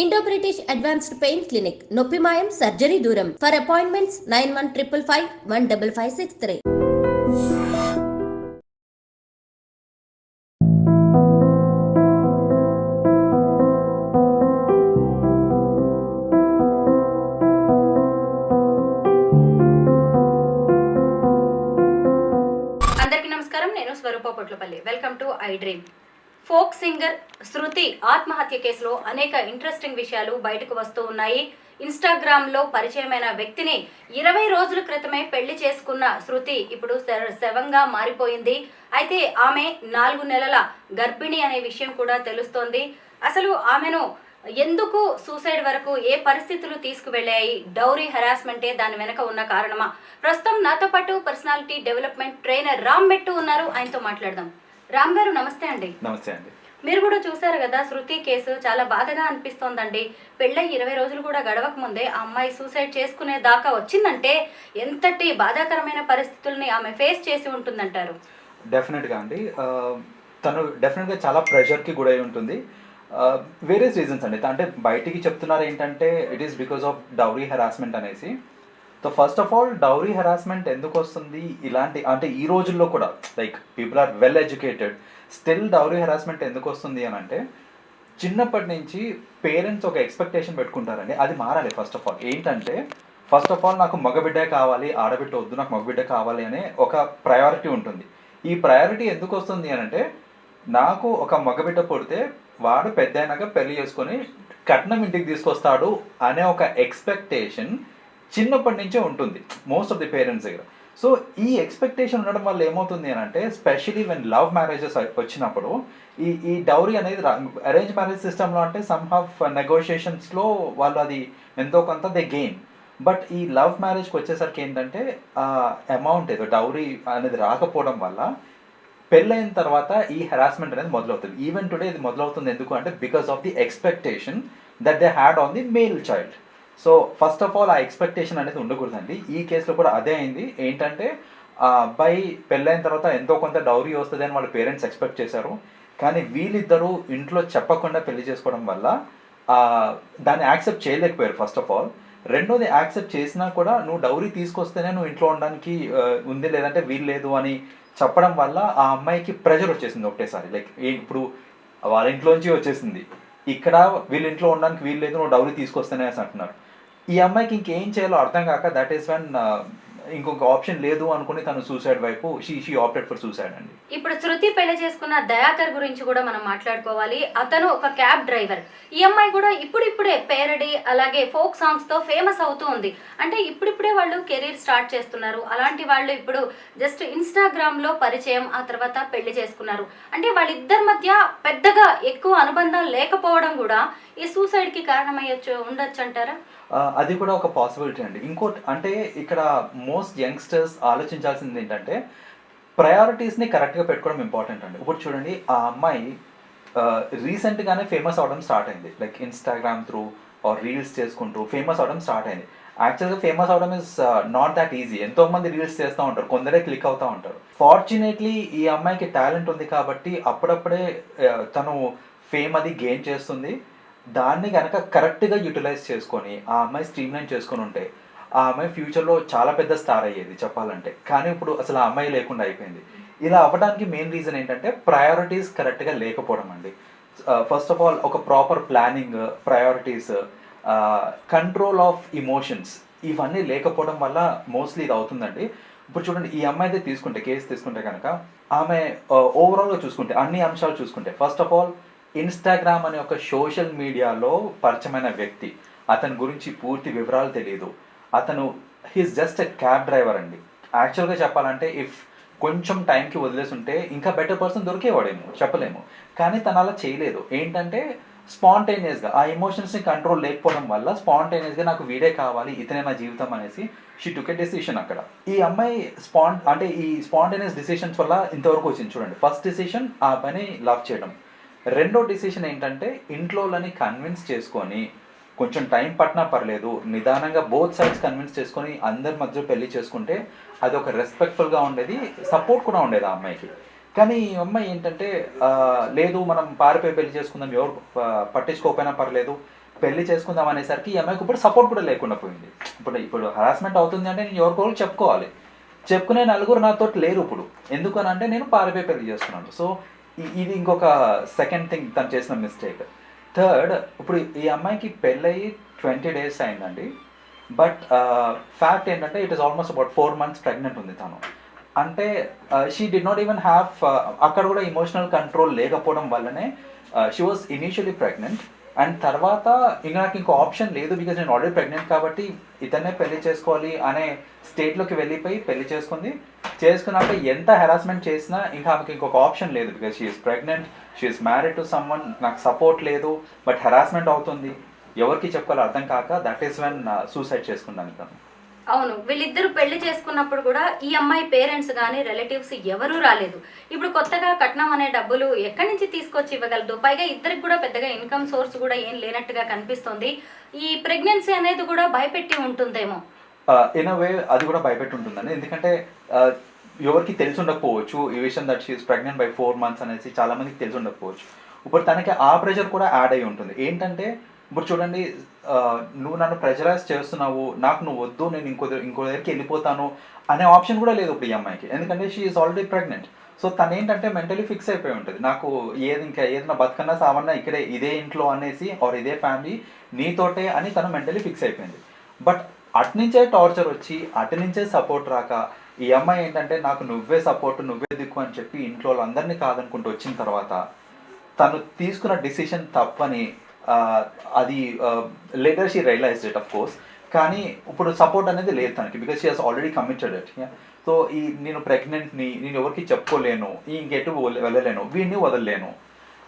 Indo British advanced pain clinic నొప్పి మాయం surgery దూరం ఫర్ అపాయింట్మెంట్స్ 9155515563. అందరికీ నమస్కారం. నేను Swaroopa Potlapalli. Welcome to I dream. Folk singer Shruti ఆత్మహత్య కేసులో అనేక ఇంట్రెస్టింగ్ విషయాలు బయటకు వస్తూ ఉన్నాయి. ఇన్స్టాగ్రామ్లో పరిచయమైన వ్యక్తిని 20 రోజుల క్రితమే పెళ్లి చేసుకున్న శృతి ఇప్పుడు శవంగా మారిపోయింది. అయితే ఆమె 4 నెలల గర్భిణి అనే విషయం కూడా తెలుస్తోంది. అసలు ఆమెను ఎందుకు సూసైడ్ వరకు ఏ పరిస్థితులు తీసుకువెళ్ళాయి? డౌరీ హెరాస్మెంటే దాని వెనక ఉన్న కారణమా? ప్రస్తుతం నాతో పాటు పర్సనాలిటీ డెవలప్మెంట్ ట్రైనర్ రామ్ మెట్టు ఉన్నారు. ఆయనతో మాట్లాడదాం. రామ్ గారు నమస్తే అండి. నమస్తే అండి. మీరు కూడా చూసారు కదా శృతి కేసు, చాలా బాధగా అనిపిస్తోందండి. పెళ్ళై 20 రోజులు కూడా గడవక ముందే ఆ అమ్మాయి సూసైడ్ చేసుకునే దాకా వచ్చిందంటే ఎంతటి బాధాకరమైన పరిస్థితుల్ని ఆమె ఫేస్ చేసి ఉంటుందంటారు? డెఫినెట్గా అండి. తను డెఫినెట్గా చాలా ప్రెషర్కి గురై ఉంటుంది. వేరియస్ రీజన్స్ అండి. అంటే బయటికి చెప్తున్నారు ఏంటంటే it is because of dowry harassment అనేసి. So first of all dowry harassment ఎందుకు వస్తుంది ఇలాంటి అంటే ఈ రోజుల్లో కూడా like people are well educated, still dowry harassment ఎందుకు వస్తుంది అని అంటే చిన్నప్పటి నుంచి పేరెంట్స్ ఒక ఎక్స్పెక్టేషన్ పెట్టుకుంటారండి. అది మారాలి. ఫస్ట్ ఆఫ్ ఆల్ ఏంటంటే నాకు మగబిడ్డే కావాలి, ఆడబిడ్డ వద్దు, నాకు మగబిడ్డ కావాలి అనే ఒక ప్రయారిటీ ఉంటుంది. ఈ ప్రయారిటీ ఎందుకు వస్తుంది అని అంటే నాకు ఒక మగబిడ్డ పుడితే వాడు పెద్ద అయినాక పెళ్లి చేసుకొని కట్నం ఇంటికి తీసుకొస్తాడు అనే ఒక ఎక్స్పెక్టేషన్ చిన్నప్పటి నుంచే ఉంటుంది మోస్ట్ ఆఫ్ ది పేరెంట్స్ దగ్గర. సో ఈ ఎక్స్పెక్టేషన్ ఉండడం వల్ల ఏమవుతుంది అని అంటే స్పెషలీ వెన్ లవ్ మ్యారేజెస్ వచ్చినప్పుడు ఈ డౌరీ అనేది అరేంజ్ మ్యారేజ్ సిస్టంలో అంటే సమ్ హాఫ్ నెగోషియేషన్స్లో వాళ్ళు అది ఎంతో కొంత దే గెయిన్. బట్ ఈ లవ్ మ్యారేజ్కి వచ్చేసరికి ఏంటంటే అమౌంట్ ఏదో డౌరీ అనేది రాకపోవడం వల్ల పెళ్ళైన తర్వాత ఈ హెరాస్మెంట్ అనేది మొదలవుతుంది. ఈవెన్ టుడే ఇది మొదలవుతుంది ఎందుకు అంటే because of the expectation that they had on the male child. So first of all ఆ ఎక్స్పెక్టేషన్ అనేది ఉండకూడదండి. ఈ కేసులో కూడా అదే అయింది. ఏంటంటే ఆ అబ్బాయి పెళ్ళైన తర్వాత ఎంతో కొంత డౌరీ వస్తుంది అని వాళ్ళ పేరెంట్స్ ఎక్స్పెక్ట్ చేశారు. కానీ వీళ్ళిద్దరూ ఇంట్లో చెప్పకుండా పెళ్లి చేసుకోవడం వల్ల దాన్ని యాక్సెప్ట్ చేయలేకపోయారు ఫస్ట్ ఆఫ్ ఆల్. రెండోది యాక్సెప్ట్ చేసినా కూడా నువ్వు డౌరీ తీసుకొస్తేనే నువ్వు ఇంట్లో ఉండడానికి ఉంది, లేదంటే వీలు లేదు అని చెప్పడం వల్ల ఆ అమ్మాయికి ప్రెషర్ వచ్చేసింది ఒకటేసారి. లైక్ ఇప్పుడు వాళ్ళ ఇంట్లోంచి వచ్చేసింది, ఇక్కడ వీళ్ళ ఇంట్లో ఉండడానికి వీలు లేదు, నువ్వు డౌరీ తీసుకొస్తేనే అని అంటున్నారు. ఈ అమ్మాయికి ఇంకేం చేయాలో అర్థం కాక దట్ ఈస్ వెన్ ఇంకొక ఆప్షన్ లేదు అనుకుని తను సూసైడ్ వైపు షీ ఆప్టెడ్ ఫర్ సూసైడ్ అండి. ఇప్పుడు శృతి పెళ్లి చేసుకున్న దయాకర్ గురించి కూడా మనం మాట్లాడుకోవాలి. అతను ఒక క్యాబ్ డ్రైవర్. ఈ అమ్మాయి కూడా ఇప్పుడిప్పుడే పేరడీ అలాగే ఫోక్ సాంగ్స్ తో ఫేమస్ అవుతూ ఉంది. అంటే ఇప్పుడిప్పుడే వాళ్ళు కెరీర్ స్టార్ట్ చేస్తున్నారు. అలాంటి వాళ్ళు ఇప్పుడు జస్ట్ ఇన్స్టాగ్రామ్ లో పరిచయం, ఆ తర్వాత పెళ్లి చేసుకున్నారు. అంటే వాళ్ళిద్దరి మధ్య పెద్దగా ఎక్కువ అనుబంధాలు లేకపోవడం కూడా ఈ సూసైడ్ కి కారణమయ్యొచ్చు ఉండొచ్చు అంటారా? అది కూడా ఒక పాసిబిలిటీ అండి. ఇంకోటి అంటే ఇక్కడ మోస్ట్ యంగ్స్టర్స్ ఆలోచించాల్సింది ఏంటంటే ప్రయారిటీస్ని కరెక్ట్గా పెట్టుకోవడం ఇంపార్టెంట్ అండి. ఇప్పుడు చూడండి, ఆ అమ్మాయి రీసెంట్గానే ఫేమస్ అవడం స్టార్ట్ అయింది. Like Instagram through or reels చేసుకుంటూ ఫేమస్ అవడం స్టార్ట్ అయింది. యాక్చువల్గా ఫేమస్ అవడం ఇస్ నాట్ దాట్ ఈజీ. ఎంతోమంది రీల్స్ చేస్తూ ఉంటారు, కొందరే క్లిక్ అవుతూ ఉంటారు. ఫార్చునేట్లీ ఈ అమ్మాయికి టాలెంట్ ఉంది కాబట్టి అప్పుడప్పుడే తను ఫేమ్ అది గెయిన్ చేస్తుంది. దాన్ని కనుక కరెక్ట్గా యూటిలైజ్ చేసుకొని ఆ అమ్మాయి స్ట్రీమ్లైన్ చేసుకొని ఉంటే ఆ అమ్మాయి ఫ్యూచర్లో చాలా పెద్ద స్టార్ అయ్యేది చెప్పాలంటే. కానీ ఇప్పుడు అసలు ఆ అమ్మాయి లేకుండా అయిపోయింది. ఇలా అవ్వడానికి మెయిన్ రీజన్ ఏంటంటే ప్రయారిటీస్ కరెక్ట్గా లేకపోవడం అండి. ఫస్ట్ ఆఫ్ ఆల్ ఒక proper planning, priorities, control of emotions, ఇవన్నీ లేకపోవడం వల్ల మోస్ట్లీ ఇది అవుతుందండి. ఇప్పుడు చూడండి, ఈ అమ్మాయితే కేసు తీసుకుంటే కనుక ఆమె ఓవరాల్గా చూసుకుంటే అన్ని అంశాలు చూసుకుంటే ఫస్ట్ ఆఫ్ ఆల్ ఇన్స్టాగ్రామ్ అనే ఒక సోషల్ మీడియాలో పరిచయమైన వ్యక్తి, అతని గురించి పూర్తి వివరాలు తెలియదు. అతను he's just a cab driver అండి. యాక్చువల్గా చెప్పాలంటే ఇఫ్ కొంచెం టైంకి వదిలేసి ఉంటే ఇంకా బెటర్ పర్సన్ దొరికేవాడేమో, చెప్పలేము. కానీ తను అలా చేయలేదు. ఏంటంటే స్పాంటేనియస్గా ఆ ఎమోషన్స్ని కంట్రోల్ లేకపోవడం వల్ల స్పాంటేనియస్గా నాకు వీడే కావాలి, ఇతనే నా జీవితం అనేసి షీ టుక్ ఎ డెసిషన్ అక్కడ. ఈ అమ్మాయి ఈ స్పాంటేనియస్ డెసిషన్స్ వల్ల ఇంతవరకు వచ్చింది చూడండి. ఫస్ట్ డెసిషన్ ఆ పని లవ్ చేయడం. రెండో డెసిషన్ ఏంటంటే ఇంట్లోని కన్విన్స్ చేసుకొని కొంచెం టైం పట్టినా పర్లేదు, నిదానంగా బోత్ సైడ్స్ కన్విన్స్ చేసుకొని అందరి మధ్య పెళ్లి చేసుకుంటే అది ఒక రెస్పెక్ట్ఫుల్గా ఉండేది, సపోర్ట్ కూడా ఉండేది ఆ అమ్మాయికి. కానీ ఈ అమ్మాయి ఏంటంటే లేదు మనం పారిపోయి పెళ్లి చేసుకుందాం, ఎవరు పట్టించుకోకపోయినా పర్లేదు, పెళ్లి చేసుకుందాం అనేసరికి ఈ అమ్మాయికి ఇప్పుడు సపోర్ట్ కూడా లేకుండా పోయింది. ఇప్పుడు హరాస్మెంట్ అవుతుంది అంటే నేను ఎవరికో చెప్పుకోవాలి, చెప్పుకునే నలుగురు నాతో లేరు ఇప్పుడు. ఎందుకని అంటే నేను పారిపోయి పెళ్లి చేస్తున్నాను. సో ఇది ఇంకొక సెకండ్ థింగ్ తను చేసిన మిస్టేక్. థర్డ్, ఇప్పుడు ఈ అమ్మాయికి పెళ్ళయి 20 days అయిందండి. బట్ ఫ్యాక్ట్ ఏంటంటే it is almost about 4 months pregnant ఉంది తను. అంటే she did not even have, అక్కడ కూడా ఇమోషనల్ కంట్రోల్ లేకపోవడం వల్లనే she was initially pregnant. And తర్వాత ఇంకా నాకు ఇంకో ఆప్షన్ లేదు, బికాజ్ నేను ఆల్రెడీ ప్రెగ్నెంట్ కాబట్టి ఇతన్నే పెళ్లి చేసుకోవాలి అనే స్టేట్లోకి వెళ్ళిపోయి పెళ్లి చేసుకున్నాక ఎంత హెరాస్మెంట్ చేసినా ఇంకా ఆమెకి ఇంకొక ఆప్షన్ లేదు, because she is pregnant, she is married to someone, నాకు సపోర్ట్ లేదు, బట్ హెరాస్మెంట్ అవుతుంది, ఎవరికి చెప్పుకోవాలో అర్థం కాక దట్ ఈస్ వెన్ సూసైడ్ చేసుకున్నాను తను. అవును, వీళ్ళిద్దరు పెళ్లి చేసుకున్నప్పుడు కూడా ఈ అమ్మాయి పేరెంట్స్ కానీ రిలేటివ్స్ ఎవరూ రాలేదు. ఇప్పుడు కొత్తగా కట్నం అనే డబ్బులు ఎక్కడి నుంచి తీసుకొచ్చి ఇవ్వగలదు? పైగా ఇద్దరికి కూడా పెద్దగా ఇన్కమ్ సోర్స్ కూడా ఏం లేనట్టుగా కనిపిస్తుంది. ఈ ప్రెగ్నెన్సీ అనేది కూడా భయపెట్టి ఉంటుందేమో. ఇన్ అ వే అది కూడా భయపెట్టి ఉంటుందండి. ఎందుకంటే ఎవరికి తెలిసి ఉండకపోవచ్చు ఈ విషయం, that she is pregnant by 4 months అనేసి చాలా మందికి తెలిసి ఉండకపోవచ్చు. ఇప్పుడు తనకి ఆ ప్రెషర్ కూడా యాడ్ అయి ఉంటుంది. ఏంటంటే ఇప్పుడు చూడండి, నువ్వు నన్ను ప్రెషరైజ్ చేస్తున్నావు, నాకు నువ్వు వద్దు, నేను ఇంకో దగ్గరికి వెళ్ళిపోతాను అనే ఆప్షన్ కూడా లేదు ఇప్పుడు ఈ అమ్మాయికి. ఎందుకంటే she is already pregnant. So తను ఏంటంటే మెంటలీ ఫిక్స్ అయిపోయి ఉంటుంది, నాకు ఏదైనా బతుకన్నా సావన్నా ఇక్కడే, ఇదే ఇంట్లో అనేసి ఆర్ ఇదే ఫ్యామిలీ నీతోటే అని తను మెంటలీ ఫిక్స్ అయిపోయింది. బట్ అటునుంచే టార్చర్ వచ్చి అటునుంచే సపోర్ట్ రాక ఈ అమ్మాయి ఏంటంటే నాకు నువ్వే సపోర్ట్, నువ్వే దిక్కు అని చెప్పి ఇంట్లో వాళ్ళందరినీ కాదనుకుంటూ వచ్చిన తర్వాత తను తీసుకున్న డిసిషన్ తప్పని అది later she realized it of course. కానీ ఇప్పుడు సపోర్ట్ అనేది లేదు తనకి, because she has already committed it. So నేను ప్రెగ్నెంట్ని, నేను ఎవరికి చెప్పుకోలేను, ఇంకెటు వెళ్ళలేను, వీడిని వదలలేను.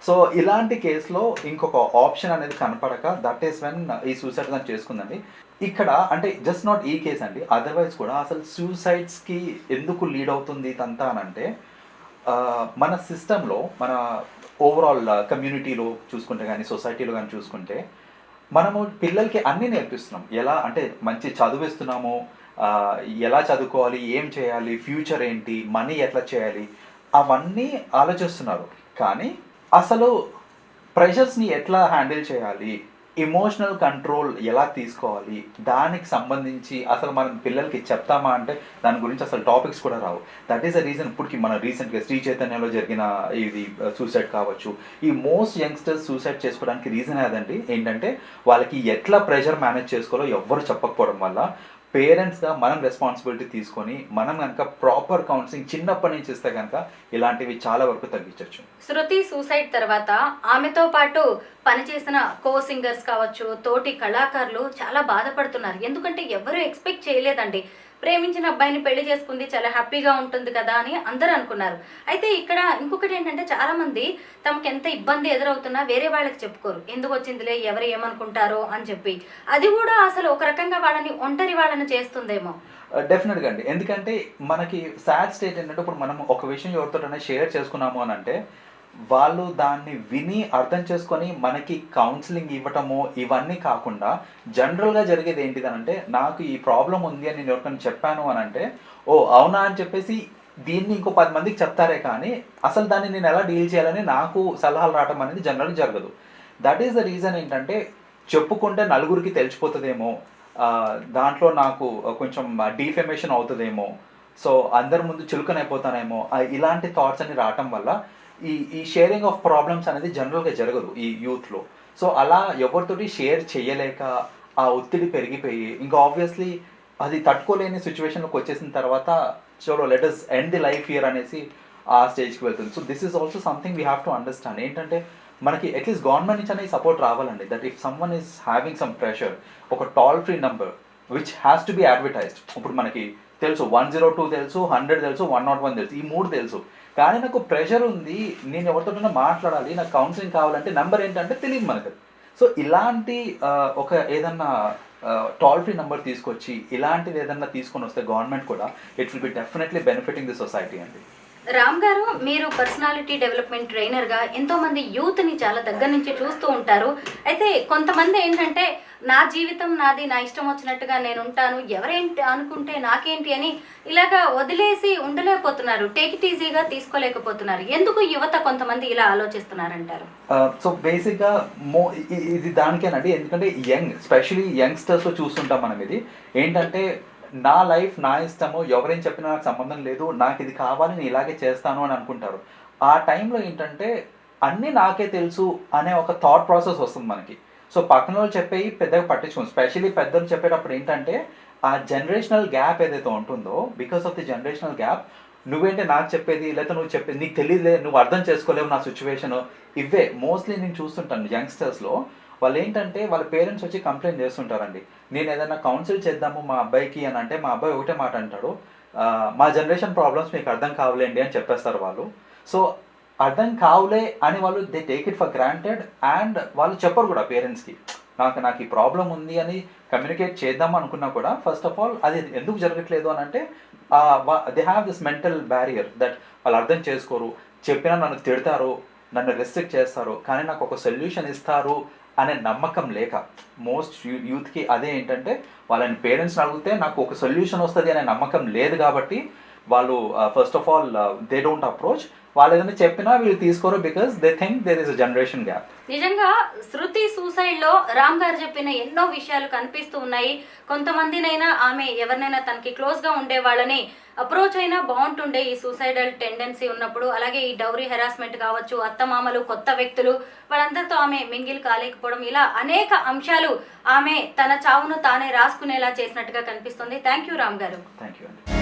సో ఇలాంటి కేసులో ఇంకొక ఆప్షన్ అనేది కనపడక దట్ ఈస్ వెన్ ఈ సూసైడ్ తను చేసుకుందండి. ఇక్కడ అంటే జస్ట్ నాట్ ఈ కేస్ అండి, అదర్వైజ్ కూడా అసలు సూసైడ్స్కి ఎందుకు లీడ్ అవుతుంది ఇదంతా అని అంటే మన సిస్టంలో, మన ఓవరాల్ కమ్యూనిటీలో చూసుకుంటే కానీ, సొసైటీలో కానీ చూసుకుంటే మనము పిల్లలకి అన్నీ నేర్పిస్తున్నాం. ఎలా అంటే మంచి చదివిస్తున్నాము, ఎలా చదువుకోవాలి, ఏం చేయాలి, ఫ్యూచర్ ఏంటి, మనీ ఎట్లా చేయాలి, అవన్నీ ఆలోచిస్తున్నారు. కానీ అసలు ప్రెషర్స్ని ఎట్లా హ్యాండిల్ చేయాలి, ఎమోషనల్ కంట్రోల్ ఎలా తీసుకోవాలి, దానికి సంబంధించి అసలు మనం పిల్లలకి చెప్తామా అంటే దాని గురించి అసలు టాపిక్స్ కూడా రావు. దట్ ఈస్ ద రీజన్ ఇప్పటికి మన రీసెంట్గా శ్రీ చైతన్యలో జరిగిన ఇది సూసైడ్ కావచ్చు, ఈ మోస్ట్ యంగ్స్టర్స్ సూసైడ్ చేసుకోవడానికి రీజన్ అదండి. ఏంటంటే వాళ్ళకి ఎట్లా ప్రెషర్ మేనేజ్ చేసుకోవాలో ఎవ్వరు చెప్పకపోవడం వల్ల పేరెంట్స్గా మనం రెస్పాన్సిబిలిటీ తీసుకొని మనం కనుక ప్రాపర్ కౌన్సిలింగ్ చిన్నప్పటి నుంచి ఇస్తే కనుక ఇలాంటివి చాలా వరకు తగ్గించవచ్చు. శృతి సూసైడ్ తర్వాత ఆమెతో పాటు పనిచేసిన కో సింగర్స్ కావచ్చు, తోటి కళాకారులు చాలా బాధపడుతున్నారు. ఎందుకంటే ఎవరు ఎక్స్పెక్ట్ చేయలేదండి, ప్రేమించిన అబ్బాయిని పెళ్లి చేసుకుంది, చాలా హ్యాపీగా ఉంటుంది కదా అని అందరూ అనుకున్నారు. అయితే ఇక్కడ ఇంకొకటి ఏంటంటే చాలా మంది తమకు ఎంత ఇబ్బంది ఎదురవుతున్నా వేరే వాళ్ళకి చెప్పుకోరు, ఎందుకు వచ్చిందిలే, ఎవరు ఏమనుకుంటారో అని చెప్పి. అది కూడా అసలు ఒక రకంగా వాళ్ళని ఒంటరి వాళ్ళని చేస్తుందేమో. డెఫినెట్గా అండి. ఎందుకంటే మనకి సాడ్ స్టేట్ ఏంటంటే ఇప్పుడు మనం ఒక విషయం ఎవరితోటైనా షేర్ చేసుకున్నాము అని అంటే వాళ్ళు దాన్ని విని అర్థం చేసుకొని మనకి కౌన్సిలింగ్ ఇవ్వటము ఇవన్నీ కాకుండా జనరల్గా జరిగేది ఏంటిదనంటే, నాకు ఈ ప్రాబ్లం ఉంది అని నేను ఎవరికైనా చెప్పాను అని అంటే ఓ అవునా అని చెప్పేసి దీన్ని ఇంకో 10 మందికి చెప్తారే కానీ అసలు దాన్ని నేను ఎలా డీల్ చేయాలని నాకు సలహాలు రావటం అనేది జనరల్గా జరగదు. దట్ ఈస్ ద రీజన్ ఏంటంటే చెప్పుకుంటే నలుగురికి తెలిసిపోతుందేమో, దాంట్లో నాకు కొంచెం డీఫెమేషన్ అవుతుందేమో, సో అందరి ముందు చులకనైపోతానేమో, ఇలాంటి థాట్స్ అన్ని రావటం వల్ల ఈ షేరింగ్ ఆఫ్ ప్రాబ్లమ్స్ అనేది జనరల్గా జరగదు ఈ యూత్లో. సో అలా ఎవరితోటి షేర్ చేయలేక ఆ ఒత్తిడి పెరిగిపోయి ఇంకా ఆబ్వియస్లీ అది తట్టుకోలేని సిచ్యువేషన్లోకి వచ్చేసిన తర్వాత చలో let us end the life here అనేసి ఆ స్టేజ్కి వెళ్తుంది. So this is also something we have to understand. ఏంటంటే మనకి అట్లీస్ట్ గవర్నమెంట్ నుంచి అనేది సపోర్ట్ రావాలండి, that if someone is having some pressure, ఒక toll free number which has to be advertised. ఇప్పుడు మనకి తెలుసు 102 తెలుసు, 100 తెలుసు, 101 తెలుసు, ఈ 3 తెలుసు. కానీ నాకు ప్రెషర్ ఉంది, నేను ఎవరితోనైనా మాట్లాడాలి, నాకు కౌన్సిలింగ్ కావాలంటే నెంబర్ ఏంటంటే తెలియదు మనకు. సో ఇలాంటి ఒక ఏదన్నా టోల్ ఫ్రీ నెంబర్ తీసుకొచ్చి ఇలాంటిది ఏదన్నా తీసుకొని వస్తే గవర్నమెంట్ కూడా it will be definitely benefiting the society అండి. రామ్ గారు, మీరు పర్సనాలిటీ డెవలప్మెంట్ ట్రైనర్గా ఎంతో మంది యూత్ని చాలా దగ్గర నుంచి చూస్తూ ఉంటారు. అయితే కొంతమంది ఏంటంటే నా జీవితం నాది, నా ఇష్టం వచ్చినట్టుగా నేను ఉంటాను, ఎవరేంటి అనుకుంటే నాకేంటి అని ఇలాగా వదిలేసి ఉండలేకపోతున్నారు, టేక్ ఇట్ ఈజీగా తీసుకోలేకపోతున్నారు. ఎందుకు యువత కొంతమంది ఇలా ఆలోచిస్తున్నారంటారు? సో బేసిక్గా ఇది దానికేనండి. ఎందుకంటే స్పెషలీ యంగ్స్టర్స్లో చూస్తుంటాం మనం. ఇది ఏంటంటే నా లైఫ్ నా ఇష్టము, ఎవరేం చెప్పినా నాకు సంబంధం లేదు, నాకు ఇది కావాలి, నేను ఇలాగే చేస్తాను అని అనుకుంటారు. ఆ టైంలో ఏంటంటే అన్నీ నాకే తెలుసు అనే ఒక థాట్ ప్రాసెస్ వస్తుంది మనకి. సో పక్కన వాళ్ళు చెప్పేవి పెద్దగా పట్టించుకోండి. స్పెషల్లీ పెద్దలు చెప్పేటప్పుడు ఏంటంటే ఆ జనరేషనల్ గ్యాప్ ఏదైతే ఉంటుందో, because of the generational gap, నువ్వేంటే నాకు చెప్పేది, లేకపోతే నువ్వు చెప్పేది నీకు తెలియదులే, నువ్వు అర్థం చేసుకోలేవు నా సిచ్యువేషన్, ఇవే మోస్ట్లీ నేను చూస్తుంటాను యంగ్స్టర్స్లో. వాళ్ళు ఏంటంటే వాళ్ళ పేరెంట్స్ వచ్చి కంప్లైంట్ చేస్తుంటారండి. నేను ఏదైనా కౌన్సిల్ చేద్దాము మా అబ్బాయికి అని అంటే మా అబ్బాయి ఒకటే మాట అంటాడు, మా జనరేషన్ ప్రాబ్లమ్స్ మీకు అర్థం కావలేండి అని చెప్పేస్తారు వాళ్ళు. సో అర్థం కావులే అని వాళ్ళు they take it for granted. And వాళ్ళు చెప్పరు కూడా పేరెంట్స్కి, నాకు ఈ ప్రాబ్లం ఉంది అని కమ్యూనికేట్ చేద్దాం అనుకున్నా కూడా ఫస్ట్ ఆఫ్ ఆల్ అది ఎందుకు జరగట్లేదు అని అంటే they have this mental barrier that వాళ్ళు అర్థం చేసుకోరు. చెప్పినా నన్ను తిడతారు, నన్ను రెస్ట్రిక్ట్ చేస్తారు, కానీ నాకు ఒక సొల్యూషన్ ఇస్తారు అనే నమ్మకం లేక మోస్ట్ యూత్కి అదే ఏంటంటే వాళ్ళని పేరెంట్స్ని అడిగితే నాకు ఒక సొల్యూషన్ వస్తుంది అనే నమ్మకం లేదు కాబట్టి వాళ్ళు first of all they don't approach. వాళ్ళు ఏదైనా చెప్పినా వీళ్ళు తీసుకోరు because they think there is a generation gap. నిజంగా శృతి సూసైడ్ లో రామ్ గారు చెప్పిన ఎన్నో విషయాలు కనిపిస్తూ ఉన్నాయి. కొంతమందినైనా ఆమె ఎవరినైనా తనకి క్లోజ్ గా ఉండే వాళ్ళని అప్రోచ్ అయినా బాగుంటుండే ఈ సూసైడల్ టెండెన్సీ ఉన్నప్పుడు. అలాగే ఈ డౌరీ హెరాస్మెంట్ కావచ్చు, అత్తమామలు, కొత్త వ్యక్తులు, వాళ్ళందరితో ఆమె మింగిల్ కాలేకపోవడం, ఇలా అనేక అంశాలు ఆమె తన చావును తానే రాసుకునేలా చేసినట్టుగా కనిపిస్తుంది. థ్యాంక్ యూ రామ్ గారు. థ్యాంక్ యూ అండి.